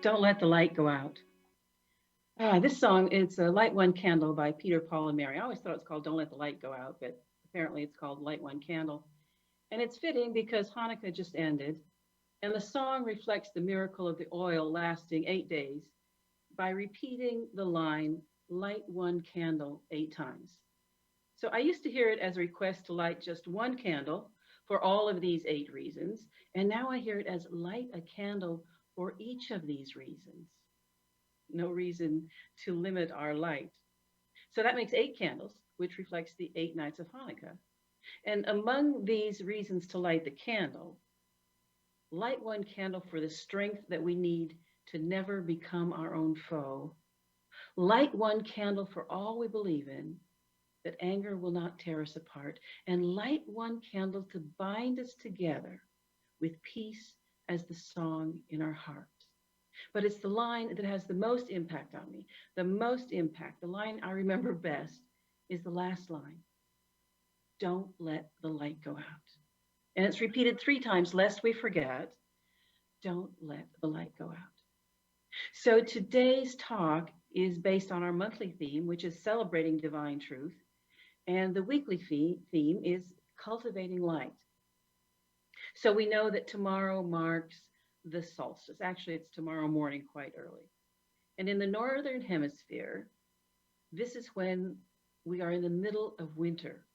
Don't Let the Light Go Out. This song, it's Light One Candle by Peter, Paul, and Mary. I always thought it was called Don't Let the Light Go Out, but apparently it's called Light One Candle. And it's fitting because Hanukkah just ended, and the song reflects the miracle of the oil lasting 8 days by repeating the line, Light One Candle 8 times. So I used to hear it as a request to light just one candle for all of these 8 reasons, and now I hear it as light a candle for each of these reasons. No reason to limit our light. So that makes 8 candles, which reflects the 8 nights of Hanukkah. And among these reasons to light the candle, light one candle for the strength that we need to never become our own foe. Light one candle for all we believe in, that anger will not tear us apart. And light one candle to bind us together with peace as the song in our heart. But it's the line that has the most impact on me. The most impact, the line I remember best, is the last line. Don't let the light go out. And it's repeated 3 times, lest we forget. Don't let the light go out. So today's talk is based on our monthly theme, which is celebrating divine truth. And the weekly theme is cultivating light. So we know that tomorrow marks the solstice. Actually, it's tomorrow morning, quite early. And in the northern hemisphere, this is when we are in the middle of winter.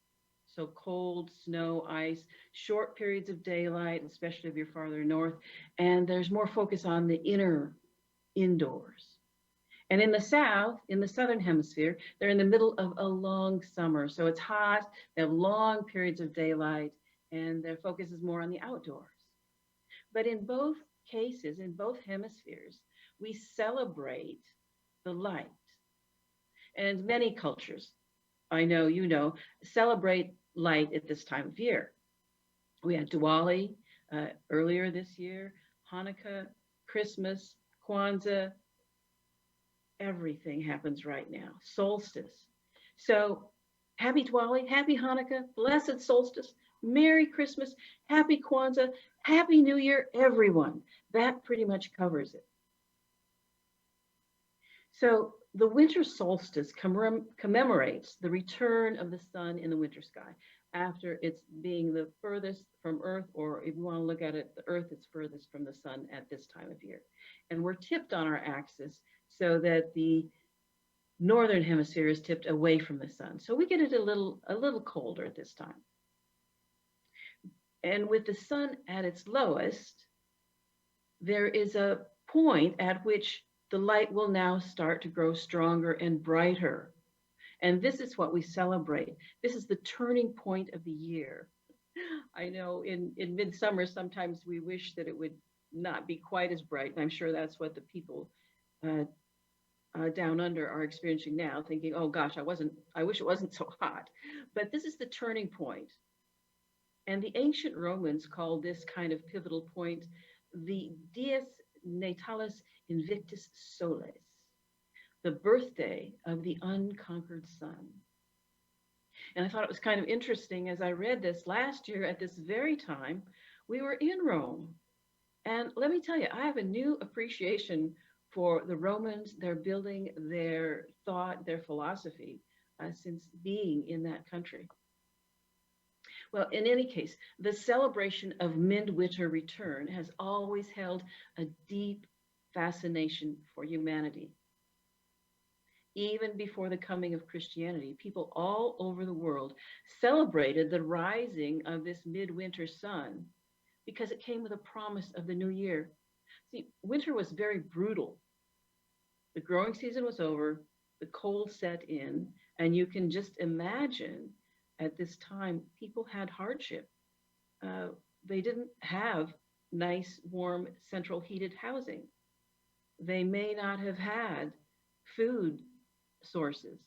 So cold, snow, ice, short periods of daylight, especially if you're farther north. And there's more focus on the inner indoors. And in the south, in the southern hemisphere, they're in the middle of a long summer. So it's hot, they have long periods of daylight, and their focus is more on the outdoors. But in both cases, in both hemispheres, we celebrate the light. And many cultures, I know you know, celebrate light at this time of year. We had Diwali earlier this year, Hanukkah, Christmas, Kwanzaa, everything happens right now. Solstice. So happy Diwali, happy Hanukkah, blessed solstice, Merry Christmas, happy Kwanzaa, happy New Year, everyone. That pretty much covers it. So the winter solstice commemorates the return of the sun in the winter sky after it's being the furthest from Earth, or if you want to look at it, the Earth is furthest from the sun at this time of year. And we're tipped on our axis so that the northern hemisphere is tipped away from the sun. So we get it a little colder at this time. And with the sun at its lowest, there is a point at which the light will now start to grow stronger and brighter. And this is what we celebrate. This is the turning point of the year. I know in midsummer, sometimes we wish that it would not be quite as bright. And I'm sure that's what the people uh, down under are experiencing now, thinking, oh gosh, I wish it wasn't so hot. But this is the turning point. And the ancient Romans called this kind of pivotal point the dies natalis invictus soles, the birthday of the unconquered sun. And I thought it was kind of interesting as I read this last year at this very time, we were in Rome. And let me tell you, I have a new appreciation for the Romans, their building, their thought, their philosophy since being in that country. Well, in any case, the celebration of midwinter return has always held a deep fascination for humanity. Even before the coming of Christianity, people all over the world celebrated the rising of this midwinter sun because it came with a promise of the new year. See, winter was very brutal. The growing season was over, the cold set in, and you can just imagine at this time, people had hardship. They didn't have nice, warm, central heated housing. They may not have had food sources.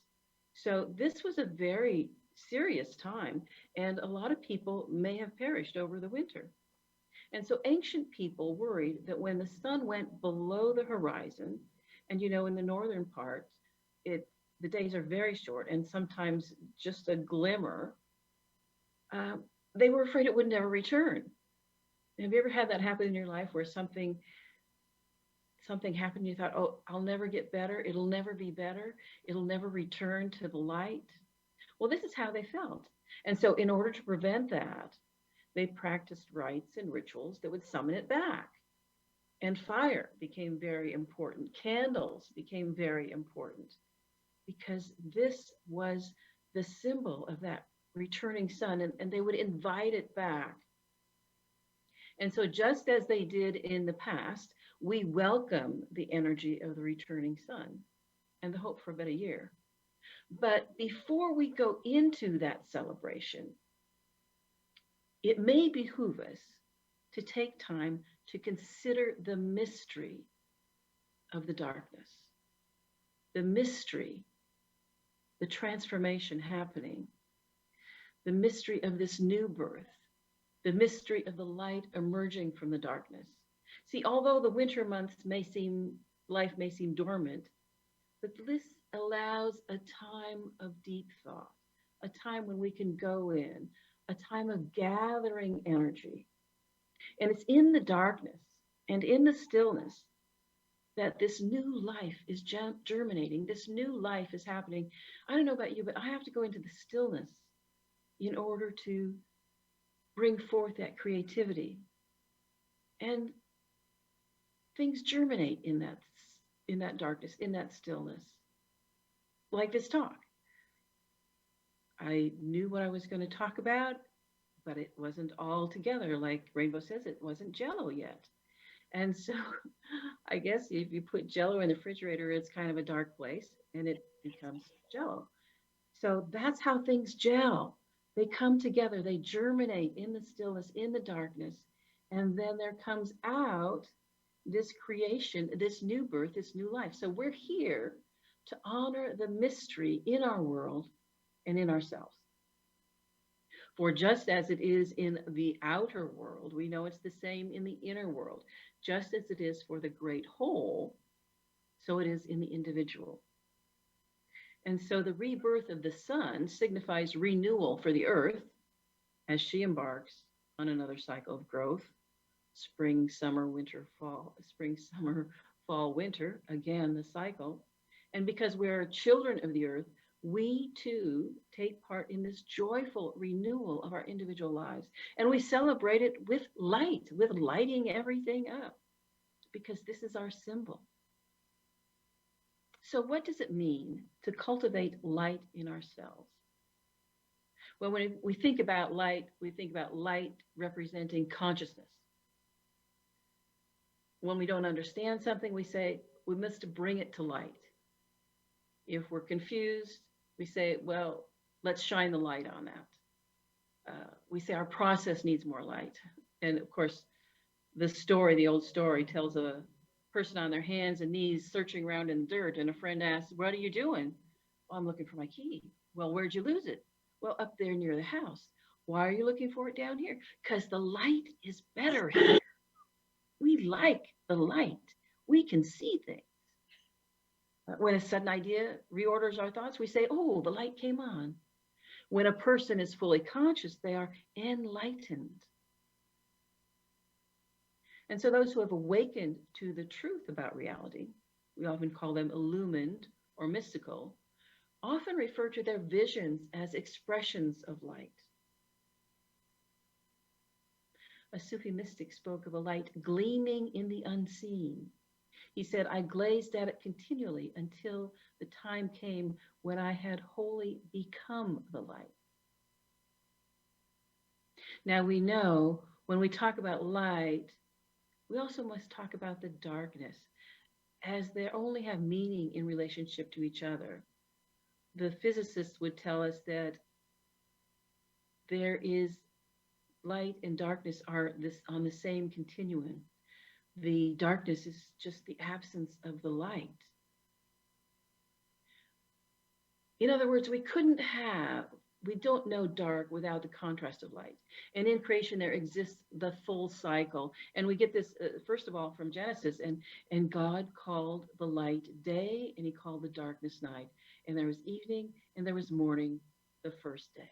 So this was a very serious time, and a lot of people may have perished over the winter. And so ancient people worried that when the sun went below the horizon, and you know, in the northern parts, the days are very short and sometimes just a glimmer, uh, they were afraid it would never return. Have you ever had that happen in your life where something something happened, you thought, oh, I'll never get better. It'll never be better. It'll never return to the light. Well, this is how they felt. And so, in order to prevent that, they practiced rites and rituals that would summon it back. And fire became very important. Candles became very important because this was the symbol of that returning sun, and they would invite it back. And so, just as they did in the past, we welcome the energy of the returning sun and the hope for a better year. But before we go into that celebration, it may behoove us to take time to consider the mystery of the darkness, the mystery, the transformation happening, the mystery of this new birth, the mystery of the light emerging from the darkness. See, although the winter months life may seem dormant, but this allows a time of deep thought, a time when we can go in, a time of gathering energy. And it's in the darkness and in the stillness that this new life is germinating. This new life is happening. I don't know about you, but I have to go into the stillness in order to bring forth that creativity. And things germinate in that darkness, in that stillness. Like this talk. I knew what I was going to talk about, but it wasn't all together. Like Rainbow says, it wasn't Jello yet. And so I guess if you put Jello in the refrigerator, it's kind of a dark place and it becomes Jello. So that's how things gel. They come together, they germinate in the stillness, in the darkness, and then there comes out this creation, this new birth, this new life. So we're here to honor the mystery in our world and in ourselves. For just as it is in the outer world, we know it's the same in the inner world. Just as it is for the great whole, so it is in the individual. And so the rebirth of the sun signifies renewal for the earth as she embarks on another cycle of growth. Spring, summer, winter, fall, spring, summer, fall, winter, again, the cycle. And because we're children of the earth, we too take part in this joyful renewal of our individual lives. And we celebrate it with light, with lighting everything up, because this is our symbol. So, what does it mean to cultivate light in ourselves? Well, when we think about light, we think about light representing consciousness. When we don't understand something, we say we must bring it to light. If we're confused, we say, well, let's shine the light on that. We say our process needs more light. And of course, the old story tells a person on their hands and knees searching around in the dirt, and a friend asks, what are you doing? Well, I'm looking for my key. Well, where'd you lose it? Well, up there near the house. Why are you looking for it down here? Because the light is better here. We like the light. We can see things. When a sudden idea reorders our thoughts, we say, oh, the light came on. When a person is fully conscious, they are enlightened. And so those who have awakened to the truth about reality, we often call them illumined or mystical, often refer to their visions as expressions of light. A Sufi mystic spoke of a light gleaming in the unseen. He said, I glazed at it continually until the time came when I had wholly become the light. Now we know when we talk about light, we also must talk about the darkness, as they only have meaning in relationship to each other. The physicists would tell us that there is light and darkness are on the same continuum. The darkness is just the absence of the light. In other words, we don't know dark without the contrast of light. And in creation, there exists the full cycle. And we get this, first of all, from Genesis. And God called the light day, and he called the darkness night. And there was evening, and there was morning the first day.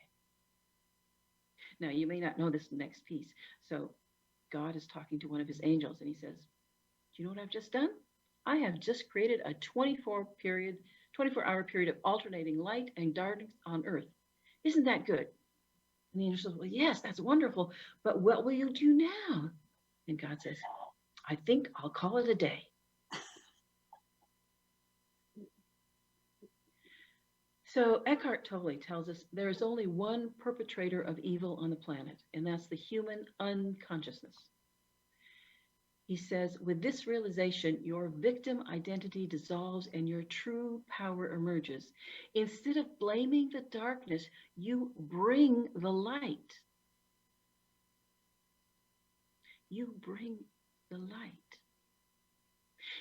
Now, you may not know this next piece. So God is talking to one of his angels, and he says, do you know what I've just done? I have just created a 24-hour period of alternating light and darkness on earth. Isn't that good? And the angel says, well, yes, that's wonderful. But what will you do now? And God says, I think I'll call it a day. So Eckhart Tolle tells us there is only one perpetrator of evil on the planet, and that's the human unconsciousness. He says, with this realization, your victim identity dissolves and your true power emerges. Instead of blaming the darkness, you bring the light. You bring the light.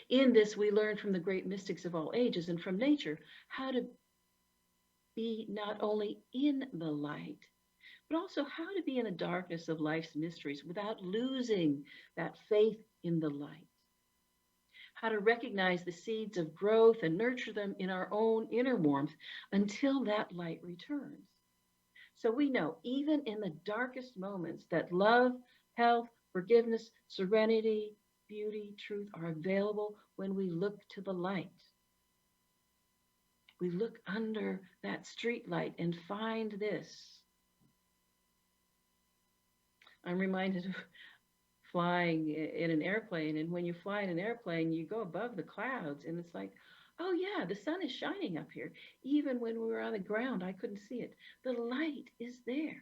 In this, we learn from the great mystics of all ages and from nature how to be not only in the light, but also how to be in the darkness of life's mysteries without losing that faith in the light. How to recognize the seeds of growth and nurture them in our own inner warmth until that light returns. So we know, even in the darkest moments, that love, health, forgiveness, serenity, beauty, truth are available when we look to the light. We look under that street light and find this. I'm reminded of flying in an airplane, and when you fly in an airplane, you go above the clouds, and it's like, oh yeah, the sun is shining up here. Even when we were on the ground, I couldn't see it. The light is there.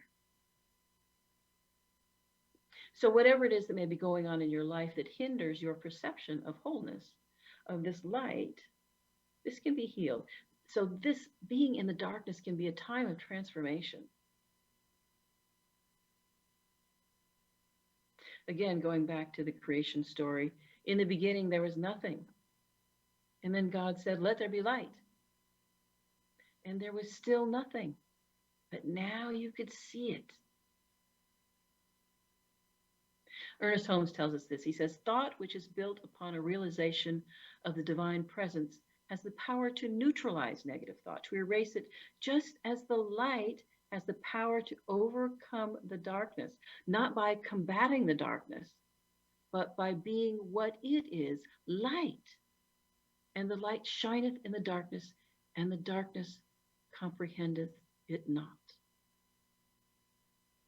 So whatever it is that may be going on in your life that hinders your perception of wholeness, of this light, this can be healed. So this being in the darkness can be a time of transformation. Again, going back to the creation story, in the beginning there was nothing. And then God said, let there be light. And there was still nothing. But now you could see it. Ernest Holmes tells us this. He says, thought which is built upon a realization of the divine presence has the power to neutralize negative thought, to erase it, just as the light has the power to overcome the darkness, not by combating the darkness, but by being what it is, light. And the light shineth in the darkness, and the darkness comprehendeth it not.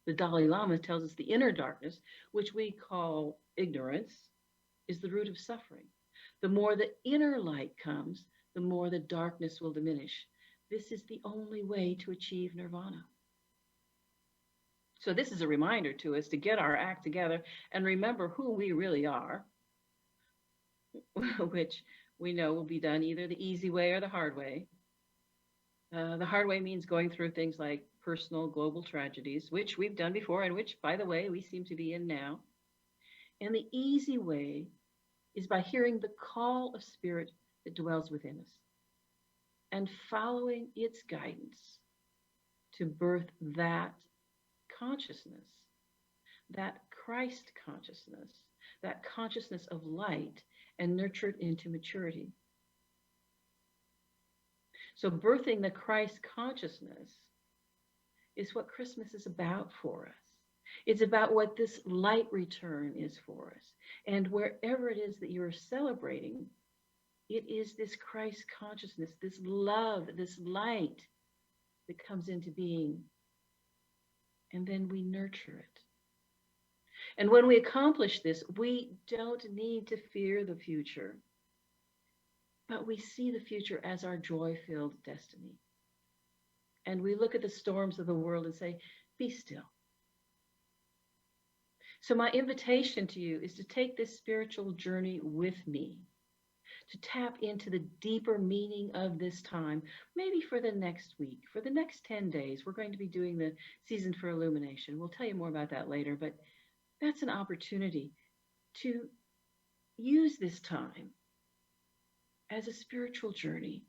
The Dalai Lama tells us the inner darkness, which we call ignorance, is the root of suffering. The more the inner light comes, the more the darkness will diminish. This is the only way to achieve nirvana. So this is a reminder to us to get our act together and remember who we really are, which we know will be done either the easy way or the hard way. The hard way means going through things like personal global tragedies, which we've done before and which, by the way, we seem to be in now. And the easy way is by hearing the call of spirit that dwells within us and following its guidance to birth that consciousness, that Christ consciousness, that consciousness of light, and nurture it into maturity. So birthing the Christ consciousness is what Christmas is about for us. It's about what this light return is for us. And wherever it is that you're celebrating, it is this Christ consciousness, this love, this light that comes into being. And then we nurture it. And when we accomplish this, we don't need to fear the future, but we see the future as our joy-filled destiny. And we look at the storms of the world and say, be still. So my invitation to you is to take this spiritual journey with me, to tap into the deeper meaning of this time, maybe for the next week, for the next 10 days. We're going to be doing the season for illumination. We'll tell you more about that later, but that's an opportunity to use this time as a spiritual journey.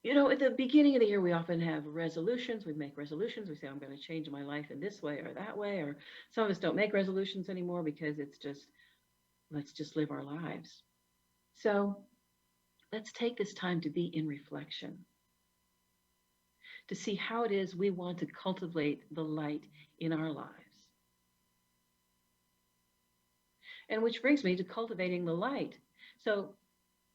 You know, at the beginning of the year, we often have resolutions. We make resolutions. We say, I'm going to change my life in this way or that way. Or some of us don't make resolutions anymore because it's just, let's just live our lives. So let's take this time to be in reflection, to see how it is we want to cultivate the light in our lives. And which brings me to cultivating the light. So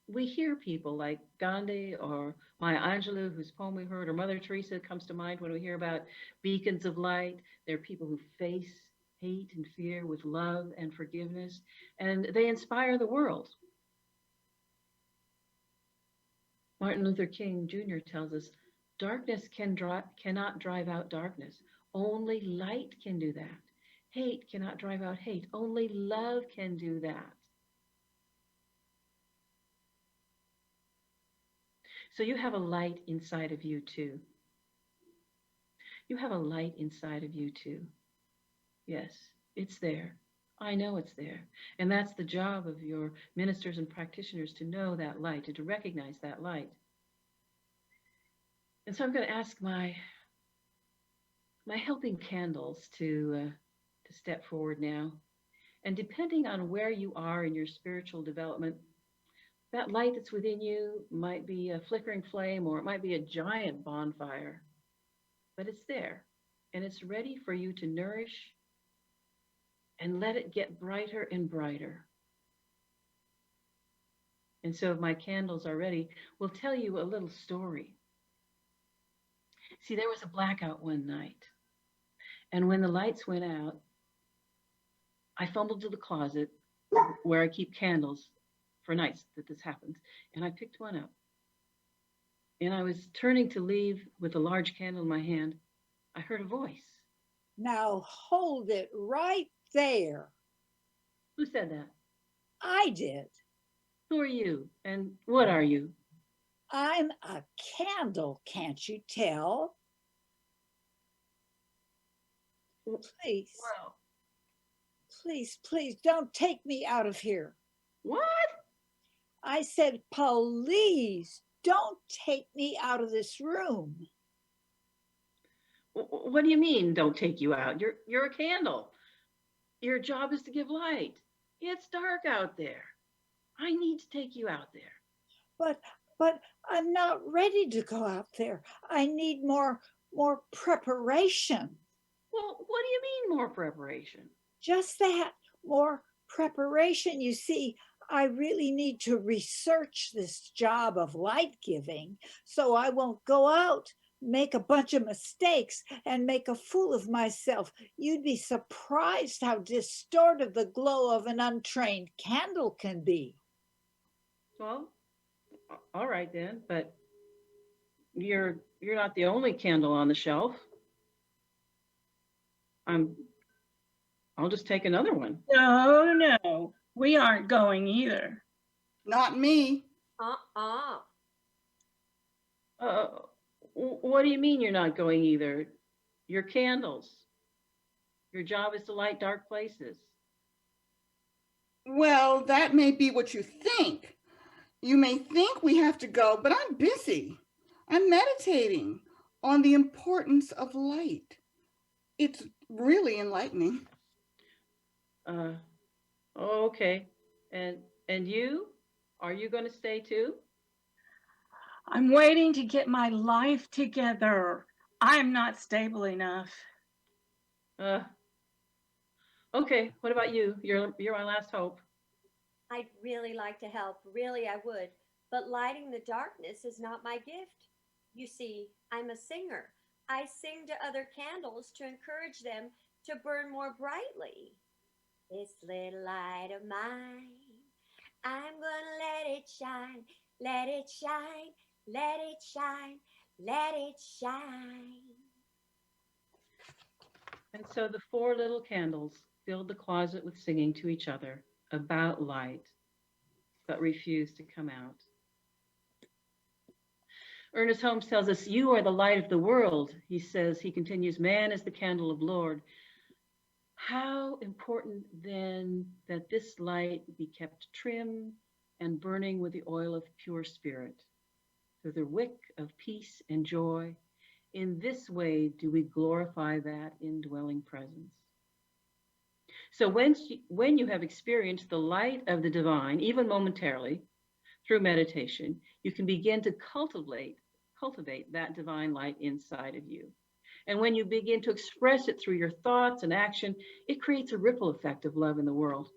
we hear people like Gandhi or Maya Angelou, whose poem we heard, or Mother Teresa comes to mind when we hear about beacons of light. They're people who face hate and fear with love and forgiveness, and they inspire the world. Martin Luther King Jr. tells us darkness cannot drive out darkness. Only light can do that. Hate cannot drive out hate. Only love can do that. So you have a light inside of you too. You have a light inside of you too. Yes, it's there. I know it's there. And that's the job of your ministers and practitioners to know that light and to recognize that light. And so I'm going to ask my helping candles to step forward now. And depending on where you are in your spiritual development, that light that's within you might be a flickering flame or it might be a giant bonfire, but it's there and it's ready for you to nourish and let it get brighter and brighter. And so, if my candles are ready, we'll tell you a little story. See, there was a blackout one night, and when the lights went out, I fumbled to the closet where I keep candles for nights that this happens, and I picked one up. And I was turning to leave with a large candle in my hand. I heard a voice. Now hold it right there. Who said that? I did. Who are you? And what are you? I'm a candle, can't you tell? Please, Well, please don't take me out of here. what? I said, please don't take me out of this room. What do you mean? Don't take you out? You're a candle. Your job is to give light. It's dark out there. I need to take you out there. But but I'm not ready to go out there. I need more preparation. Well, what do you mean more preparation? Just that, more preparation. You see, I really need to research this job of light giving so I won't go out, make a bunch of mistakes, and make a fool of myself. You'd be surprised how distorted the glow of an untrained candle can be. Well, all right then, but you're not the only candle on the shelf. I'm I'll just take another one. No, no, we aren't going either. Not me. Uh, what do you mean you're not going either? You're candles. Your job is to light dark places. Well, that may be what you think. You may think we have to go, but I'm busy. I'm meditating on the importance of light. It's really enlightening. Uh, oh, okay. And you? Are you going to stay too? I'm waiting to get my life together. I'm not stable enough. Uh, okay. What about you? You're my last hope. I'd really like to help, really, I would. But lighting the darkness is not my gift. You see, I'm a singer. I sing to other candles to encourage them to burn more brightly. This little light of mine, I'm gonna let it shine, let it shine, let it shine, let it shine. And so the four little candles filled the closet with singing to each other about light, but refused to come out. Ernest Holmes tells us, "You are the light of the world." He says, he continues, "Man is the candle of Lord." How important then that this light be kept trim and burning with the oil of pure spirit, through the wick of peace and joy. In this way do we glorify that indwelling presence. So when you have experienced the light of the divine, even momentarily, through meditation, you can begin to cultivate that divine light inside of you. And when you begin to express it through your thoughts and action, it creates a ripple effect of love in the world.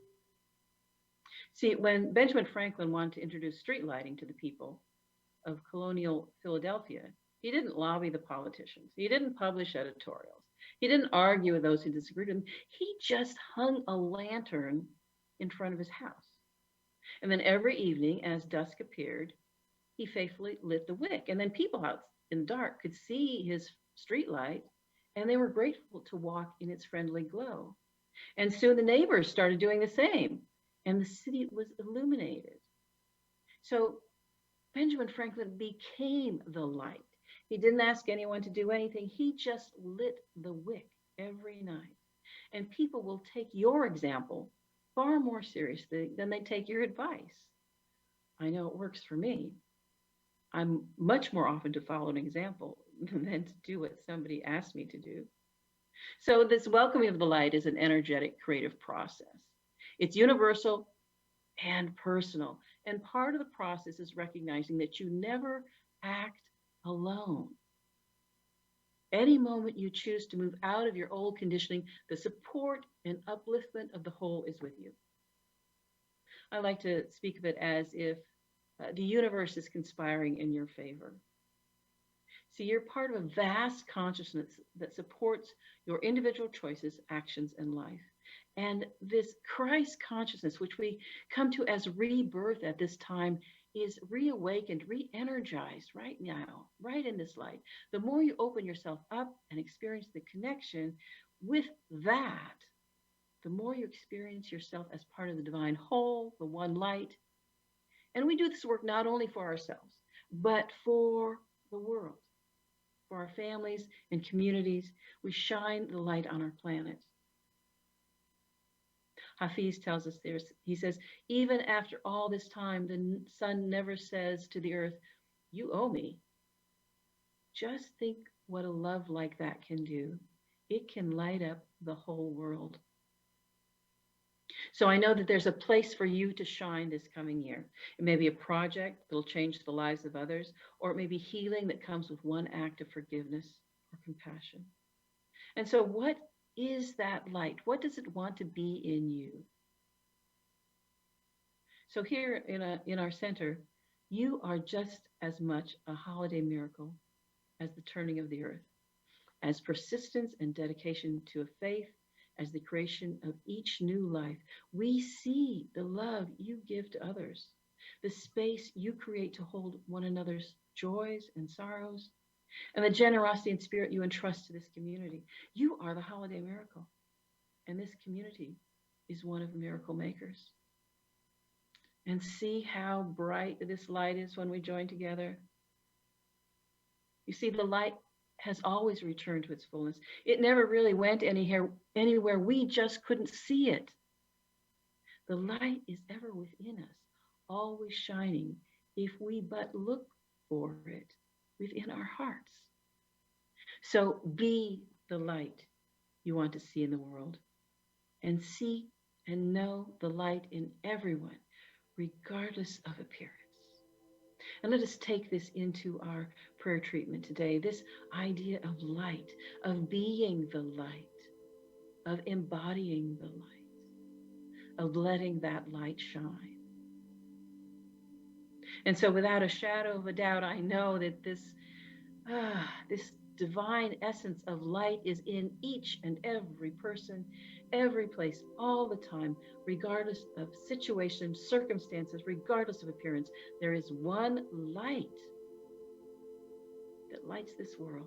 See, when Benjamin Franklin wanted to introduce street lighting to the people of colonial Philadelphia, he didn't lobby the politicians. He didn't publish editorials. He didn't argue with those who disagreed with him. He just hung a lantern in front of his house. And then every evening, as dusk appeared, he faithfully lit the wick. And then people out in the dark could see his street light, and they were grateful to walk in its friendly glow. And soon the neighbors started doing the same, and the city was illuminated. So Benjamin Franklin became the light. He didn't ask anyone to do anything. He just lit the wick every night. And people will take your example far more seriously than they take your advice. I know it works for me. I'm much more often to follow an example than to do what somebody asked me to do. So this welcoming of the light is an energetic creative process. It's universal and personal. And part of the process is recognizing that you never act alone. Any moment you choose to move out of your old conditioning, the support and upliftment of the whole is with you. I like to speak of it as if the universe is conspiring in your favor. See, you're part of a vast consciousness that supports your individual choices, actions, and life. And this Christ consciousness, which we come to as rebirth at this time, is reawakened, re-energized right now, right in this light. The more you open yourself up and experience the connection with that, the more you experience yourself as part of the divine whole, the one light. And we do this work not only for ourselves, but for the world, for our families and communities. We shine the light on our planet. Hafiz tells us this. He says, even after all this time, the sun never says to the earth, you owe me. Just think what a love like that can do. It can light up the whole world. So I know that there's a place for you to shine this coming year. It may be a project that'll change the lives of others, or it may be healing that comes with one act of forgiveness or compassion. And so what is that light? What does it want to be in you? So here in our center, you are just as much a holiday miracle as the turning of the earth, as persistence and dedication to a faith, as the creation of each new life. We see the love you give to others, the space you create to hold one another's joys and sorrows, and the generosity and spirit you entrust to this community. You are the holiday miracle, and this community is one of the miracle makers. And see how bright this light is when we join together. You see, the light has always returned to its fullness. It never really went anywhere. We just couldn't see it. The light is ever within us, always shining, if we but look for it within our hearts. So be the light you want to see in the world, and see and know the light in everyone, regardless of appearance. And let us take this into our prayer treatment today, this idea of light, of being the light, of embodying the light, of letting that light shine. And so without a shadow of a doubt, I know that this divine essence of light is in each and every person, every place, all the time, regardless of situation, circumstances, regardless of appearance. There is one light that lights this world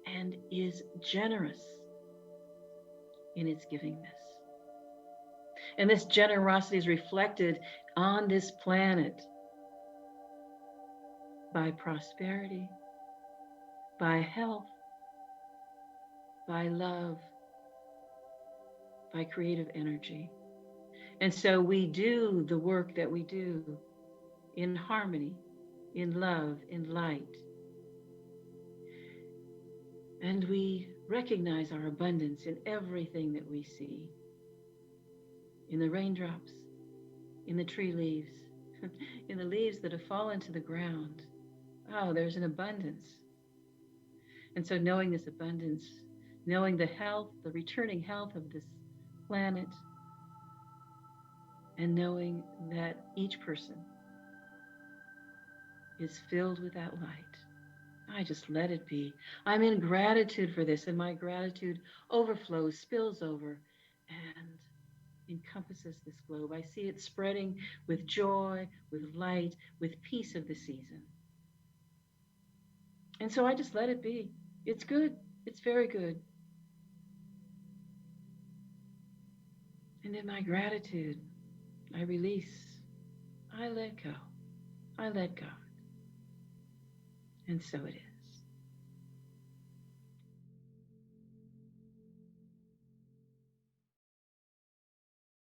and is generous in its givingness. And this generosity is reflected on this planet by prosperity, by health, by love, by creative energy. And so we do the work that we do in harmony, in love, in light. And we recognize our abundance in everything that we see, in the raindrops, in the tree leaves, in the leaves that have fallen to the ground. Oh, there's an abundance. And so knowing this abundance, knowing the health, the returning health of this planet, and knowing that each person is filled with that light. I just let it be. I'm in gratitude for this, and my gratitude overflows, spills over, and encompasses this globe. I see it spreading with joy, with light, with peace of the season. And so I just let it be. It's good. It's very good. And in my gratitude, I release. I let go. I let God. And so it is.